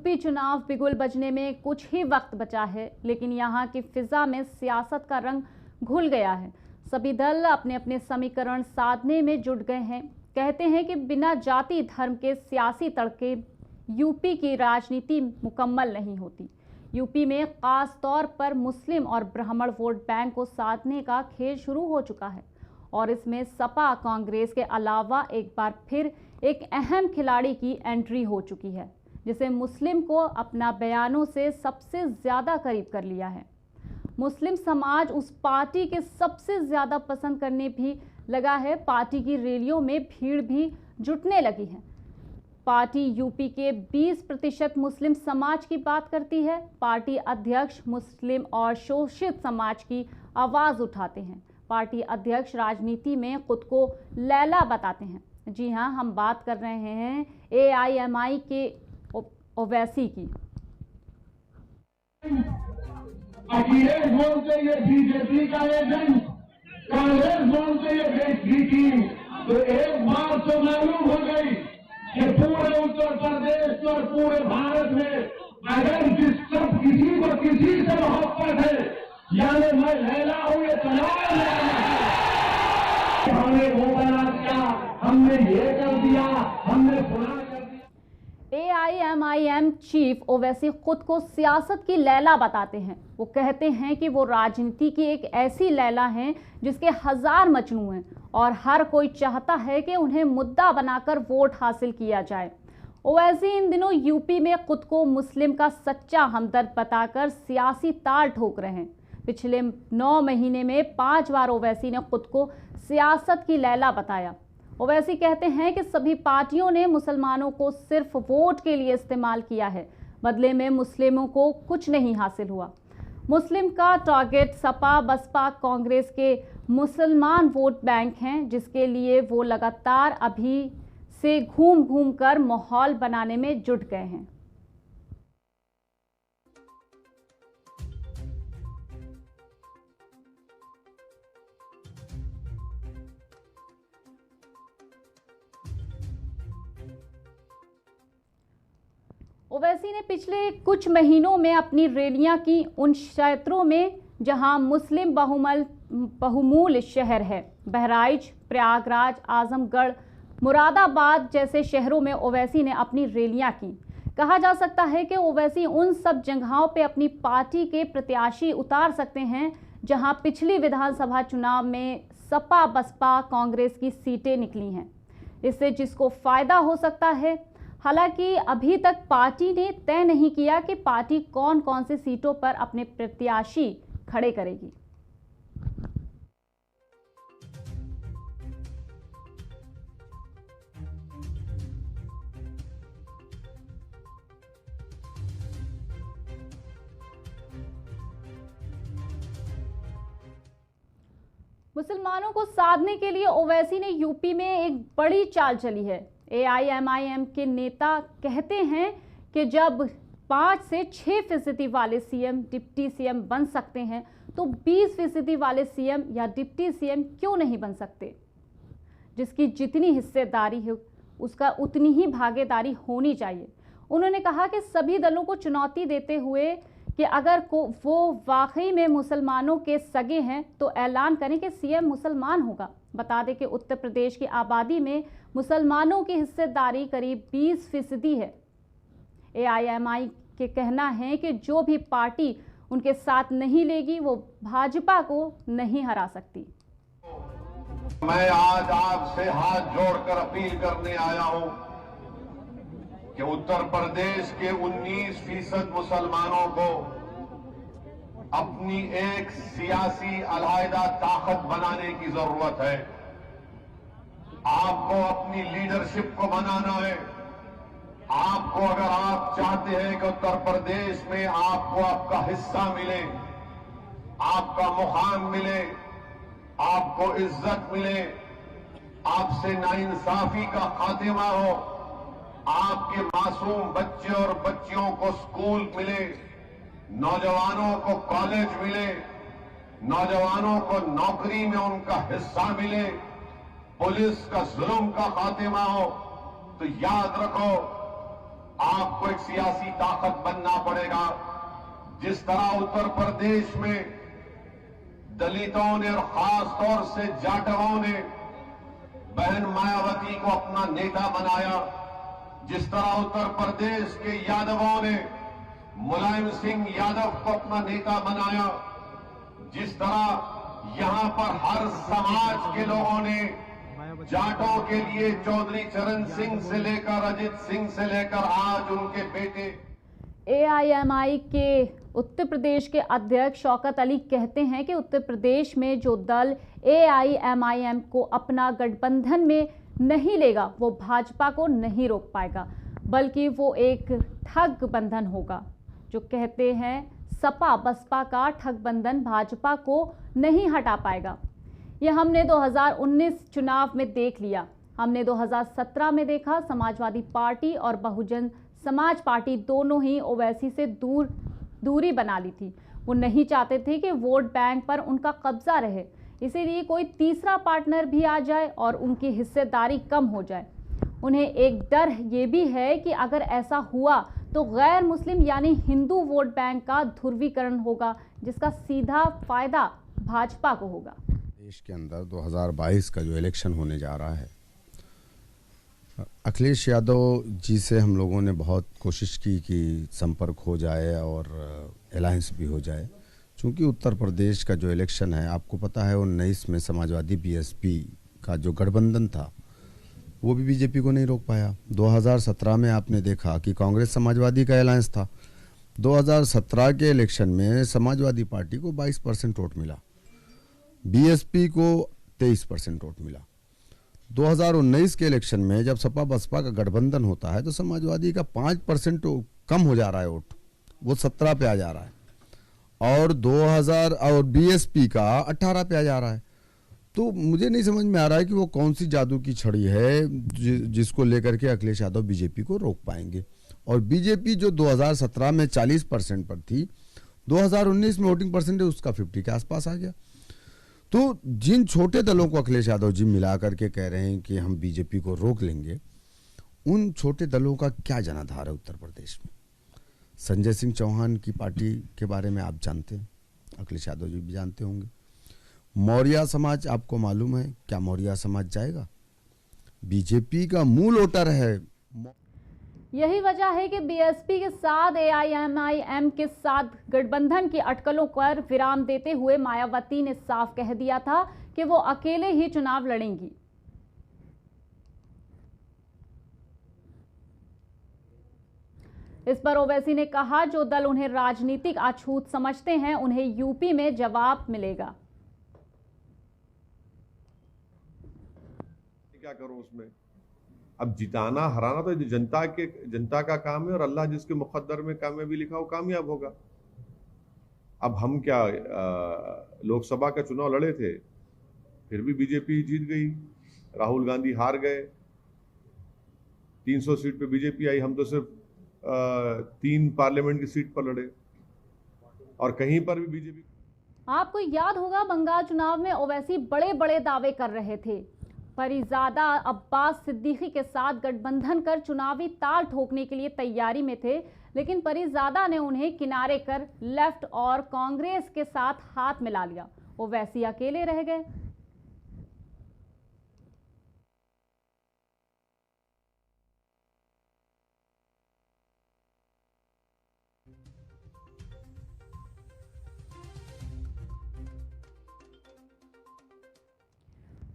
UP चुनाव बिगुल बजने में कुछ ही वक्त बचा है, लेकिन यहाँ की फिजा में सियासत का रंग घुल गया है। सभी दल अपने अपने समीकरण साधने में जुट गए हैं। कहते हैं कि बिना जाति धर्म के सियासी तड़के यूपी की राजनीति मुकम्मल नहीं होती। यूपी में खास तौर पर मुस्लिम और ब्राह्मण वोट बैंक को साधने का खेल शुरू हो चुका है और इसमें सपा कांग्रेस के अलावा एक बार फिर एक अहम खिलाड़ी की एंट्री हो चुकी है, जिसे मुस्लिम को अपना बयानों से सबसे ज़्यादा करीब कर लिया है। मुस्लिम समाज उस पार्टी के सबसे ज़्यादा पसंद करने भी लगा है। पार्टी की रैलियों में भीड़ भी जुटने लगी है। पार्टी यूपी के 20% मुस्लिम समाज की बात करती है। पार्टी अध्यक्ष मुस्लिम और शोषित समाज की आवाज़ उठाते हैं। पार्टी अध्यक्ष राजनीति में खुद को लैला बताते हैं। जी हाँ, हम बात कर रहे हैं AIMI के ओवैसी की। अखिलेश बोलते ये बीजेपी का एजेंट, कांग्रेस बोलते ये बीजेपी, तो एक बात तो मालूम हो गई कि पूरे उत्तर प्रदेश और पूरे भारत में अगर किसी को किसी से मोहब्बत है, यानी मैं लैला हूं, ये तमाम हमने वो बना दिया, हमने ये कर दिया, हमने फुला कर दिया। AIMIM चीफ ओवैसी खुद को सियासत की लैला बताते हैं। वो कहते हैं कि वो राजनीति की एक ऐसी लैला हैं जिसके हजार मजनू हैं और हर कोई चाहता है कि उन्हें मुद्दा बनाकर वोट हासिल किया जाए। ओवैसी इन दिनों यूपी में खुद को मुस्लिम का सच्चा हमदर्द बताकर सियासी ताल ठोक रहे हैं। पिछले 9 महीने में 5 बार ओवैसी ने खुद को सियासत की लैला बताया। ओवैसी कहते हैं कि सभी पार्टियों ने मुसलमानों को सिर्फ वोट के लिए इस्तेमाल किया है, बदले में मुस्लिमों को कुछ नहीं हासिल हुआ। मुस्लिम का टारगेट सपा, बसपा, कांग्रेस के मुसलमान वोट बैंक हैं, जिसके लिए वो लगातार अभी से घूम घूम कर माहौल बनाने में जुट गए हैं। ओवैसी ने पिछले कुछ महीनों में अपनी रैलियां की उन क्षेत्रों में जहां मुस्लिम बहुमूल शहर है। बहराइच, प्रयागराज, आजमगढ़, मुरादाबाद जैसे शहरों में ओवैसी ने अपनी रैलियां की। कहा जा सकता है कि ओवैसी उन सब जगहों पे अपनी पार्टी के प्रत्याशी उतार सकते हैं जहां पिछली विधानसभा चुनाव में सपा, बसपा, कांग्रेस की सीटें निकली हैं। इससे जिसको फायदा हो सकता है। हालांकि अभी तक पार्टी ने तय नहीं किया कि पार्टी कौन कौन से सीटों पर अपने प्रत्याशी खड़े करेगी। मुसलमानों को साधने के लिए ओवैसी ने यूपी में एक बड़ी चाल चली है। AIMIM के नेता कहते हैं कि जब 5 से 6% वाले सीएम डिप्टी सीएम बन सकते हैं, तो 20% वाले सीएम या डिप्टी सीएम क्यों नहीं बन सकते। जिसकी जितनी हिस्सेदारी है उसका उतनी ही भागीदारी होनी चाहिए। उन्होंने कहा कि सभी दलों को चुनौती देते हुए कि अगर वो वाकई में मुसलमानों के सगे हैं तो ऐलान करें कि सीएम मुसलमान होगा। बता दें कि उत्तर प्रदेश की आबादी में मुसलमानों की हिस्सेदारी करीब 20% है। AIMI के कहना है कि जो भी पार्टी उनके साथ नहीं लेगी वो भाजपा को नहीं हरा सकती। मैं आज आपसे हाथ जोड़कर अपील करने आया हूं कि उत्तर प्रदेश के 19% मुसलमानों को अपनी एक सियासी अलहदा ताकत बनाने की जरूरत है। आपको अपनी लीडरशिप को बनाना है। आपको अगर आप चाहते हैं कि उत्तर प्रदेश में आपको आपका हिस्सा मिले, आपका मुकाम मिले, आपको इज्जत मिले, आपसे नाइंसाफी का खात्मा हो, आपके मासूम बच्चे और बच्चियों को स्कूल मिले, नौजवानों को कॉलेज मिले, नौजवानों को नौकरी में उनका हिस्सा मिले, पुलिस का जुल्म का खात्मा हो, तो याद रखो आपको एक सियासी ताकत बनना पड़ेगा। जिस तरह उत्तर प्रदेश में दलितों ने और खास तौर से जाटवों ने बहन मायावती को अपना नेता बनाया, जिस तरह उत्तर प्रदेश के यादवों ने मुलायम सिंह यादव को अपना नेता बनाया, जिस तरह यहां पर हर समाज के लोगों ने जाटों के लिए चौधरी चरण सिंह से लेकर अजित सिंह से लेकर आज उनके बेटे एआईएमआई के उत्तर प्रदेश के अध्यक्ष शौकत अली कहते हैं कि उत्तर प्रदेश में जो दल एआईएमआईएम को अपना गठबंधन में नहीं लेगा वो भाजपा को नहीं रोक पाएगा, बल्कि वो एक ठग बंधन होगा। जो कहते हैं सपा बसपा का ठगबंधन भाजपा को नहीं हटा पाएगा। ये हमने 2019 चुनाव में देख लिया, हमने 2017 में देखा। समाजवादी पार्टी और बहुजन समाज पार्टी दोनों ही ओवैसी से दूरी बना ली थी। वो नहीं चाहते थे कि वोट बैंक पर उनका कब्जा रहे, इसीलिए कोई तीसरा पार्टनर भी आ जाए और उनकी हिस्सेदारी कम हो जाए। उन्हें एक डर ये भी है कि अगर ऐसा हुआ तो गैर मुस्लिम यानी हिंदू वोट बैंक का ध्रुवीकरण होगा, जिसका सीधा फायदा भाजपा को होगा। देश के अंदर 2022 का जो इलेक्शन होने जा रहा है, अखिलेश यादव जी से हम लोगों ने बहुत कोशिश की कि संपर्क हो जाए और अलायंस भी हो जाए, क्योंकि उत्तर प्रदेश का जो इलेक्शन है आपको पता है 19 में समाजवादी बीएसपी का जो गठबंधन था वो भी बीजेपी को नहीं रोक पाया। 2017 में आपने देखा कि कांग्रेस समाजवादी का अलायंस था। 2017 के इलेक्शन में समाजवादी पार्टी को 22% वोट मिला, बीएसपी को 23% वोट मिला। 2019 के इलेक्शन में जब सपा बसपा का गठबंधन होता है तो समाजवादी का 5% कम हो जा रहा है वोट, वो 17 पे आ जा रहा है, और बीएसपी का 18 पे आ जा रहा है। तो मुझे नहीं समझ में आ रहा है कि वो कौन सी जादू की छड़ी है जिसको लेकर के अखिलेश यादव बीजेपी को रोक पाएंगे। और बीजेपी जो 2017 में 40% पर थी, 2019 में वोटिंग परसेंटेज उसका 50 के आसपास आ गया। तो जिन छोटे दलों को अखिलेश यादव जी मिला करके कह रहे हैं कि हम बीजेपी को रोक लेंगे, उन छोटे दलों का क्या जनाधार है उत्तर प्रदेश में। संजय सिंह चौहान की पार्टी के बारे में आप जानते हैं, अखिलेश यादव जी भी जानते होंगे। मौर्य समाज आपको मालूम है, क्या मौर्य समाज जाएगा? बीजेपी का मूल वोटर है। यही वजह है कि बीएसपी के साथ एआईएमआईएम के साथ गठबंधन की अटकलों पर विराम देते हुए मायावती ने साफ कह दिया था कि वो अकेले ही चुनाव लड़ेंगी। इस पर ओवैसी ने कहा जो दल उन्हें राजनीतिक अछूत समझते हैं उन्हें यूपी में जवाब मिलेगा। क्या करूं उसमें? अब जिताना हराना तो जनता का काम है, और अल्लाह जिसके मुकद्दर में कामयाबी लिखा वो कामयाब होगा। अब हम क्या लोकसभा का चुनाव लड़े थे, फिर भी बीजेपी जीत गई, राहुल गांधी हार गए, 300 सीट पे बीजेपी आई, हम तो सिर्फ 3 पार्लियामेंट की सीट पर लड़े, और कहीं पर भी बीजेपी। आपको याद होगा बंगाल चुनाव में ओवैसी बड़े बड़े दावे कर रहे थे। फरीजादा अब्बास सिद्दीकी के साथ गठबंधन कर चुनावी ताल ठोकने के लिए तैयारी में थे, लेकिन फरीजादा ने उन्हें किनारे कर लेफ्ट और कांग्रेस के साथ हाथ मिला लिया। ओवैसी अकेले रह गए।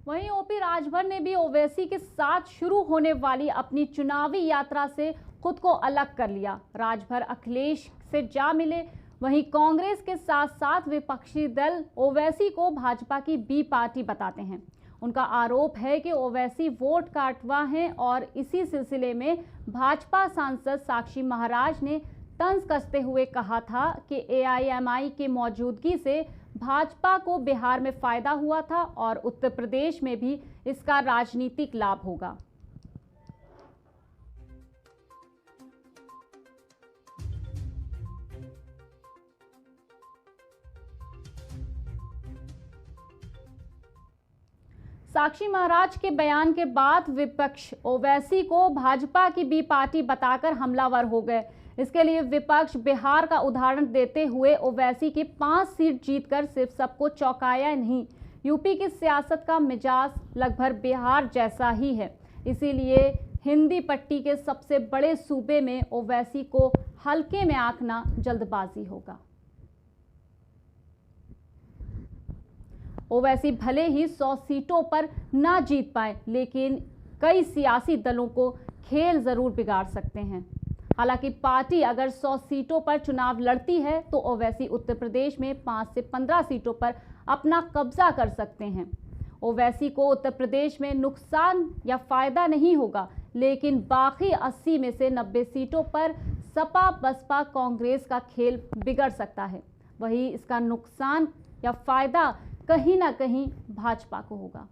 वहीं ओपी राजभर ने भी ओवैसी के साथ शुरू होने वाली अपनी चुनावी यात्रा से खुद को अलग कर लिया। राजभर अखिलेश से जा मिले, वहीं कांग्रेस के साथ साथ विपक्षी दल ओवैसी को भाजपा की बी पार्टी बताते हैं। उनका आरोप है कि ओवैसी वोट काटवा हैं और इसी सिलसिले में भाजपा सांसद साक्षी महाराज ने तंज कसते हुए कहा था कि एआईएमआई के मौजूदगी से भाजपा को बिहार में फायदा हुआ था और उत्तर प्रदेश में भी इसका राजनीतिक लाभ होगा। साक्षी महाराज के बयान के बाद विपक्ष ओवैसी को भाजपा की बी पार्टी बताकर हमलावर हो गए। इसके लिए विपक्ष बिहार का उदाहरण देते हुए ओवैसी की 5 सीट जीतकर सिर्फ सबको चौंकाया नहीं, यूपी की सियासत का मिजाज लगभग बिहार जैसा ही है। इसीलिए हिंदी पट्टी के सबसे बड़े सूबे में ओवैसी को हल्के में आंकना जल्दबाजी होगा। ओवैसी भले ही 100 सीटों पर ना जीत पाए, लेकिन कई सियासी दलों को खेल जरूर बिगाड़ सकते हैं। हालांकि पार्टी अगर 100 सीटों पर चुनाव लड़ती है तो ओवैसी उत्तर प्रदेश में 5 से 15 सीटों पर अपना कब्जा कर सकते हैं। ओवैसी को उत्तर प्रदेश में नुकसान या फायदा नहीं होगा, लेकिन बाकी 80 में से 90 सीटों पर सपा बसपा कांग्रेस का खेल बिगड़ सकता है। वहीं इसका नुकसान या फायदा कहीं ना कहीं भाजपा को होगा।